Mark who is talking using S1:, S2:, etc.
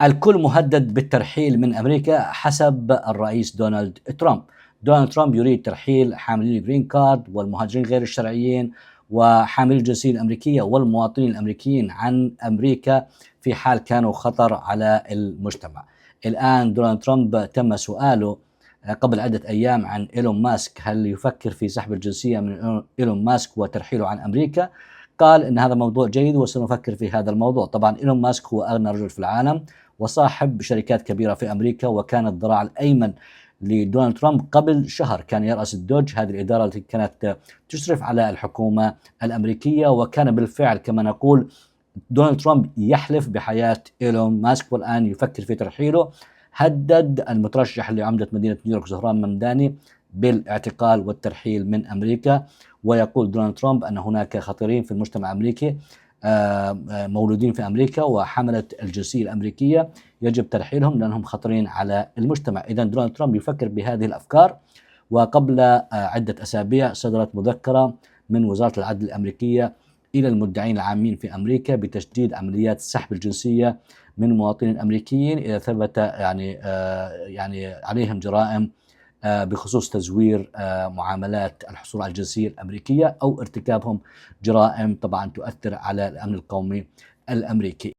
S1: الكل مهدد بالترحيل من أمريكا حسب الرئيس دونالد ترامب. دونالد ترامب يريد ترحيل حاملي الجرين كارد والمهاجرين غير الشرعيين وحاملي الجنسية الأمريكية والمواطنين الأمريكيين عن أمريكا في حال كانوا خطر على المجتمع. الآن دونالد ترامب تم سؤاله قبل عدة أيام عن إيلون ماسك، هل يفكر في سحب الجنسية من إيلون ماسك وترحيله عن أمريكا؟ قال إن هذا موضوع جيد وسنفكر في هذا الموضوع. طبعا إيلون ماسك هو أغنى رجل في العالم وصاحب شركات كبيرة في أمريكا، وكان الذراع الأيمن لدونالد ترامب. قبل شهر كان يرأس الدوج، هذه الإدارة التي كانت تشرف على الحكومة الأمريكية، وكان بالفعل كما نقول دونالد ترامب يحلف بحياة إيلون ماسك والآن يفكر في ترحيله. هدد المترشح لعمدة مدينة نيويورك زهران ممداني بالاعتقال والترحيل من أمريكا. ويقول دونالد ترامب أن هناك خطيرين في المجتمع الأمريكي مولودين في أمريكا وحملة الجنسية الأمريكية يجب ترحيلهم لأنهم خطرين على المجتمع. إذن دونالد ترامب يفكر بهذه الأفكار. وقبل عدة أسابيع صدرت مذكرة من وزارة العدل الأمريكية إلى المدعين العامين في أمريكا بتشديد عمليات سحب الجنسية من مواطنين أمريكيين إذا ثبت يعني عليهم جرائم بخصوص تزوير معاملات الحصول على الجنسية الأمريكية أو ارتكابهم جرائم طبعا تؤثر على الأمن القومي الأمريكي.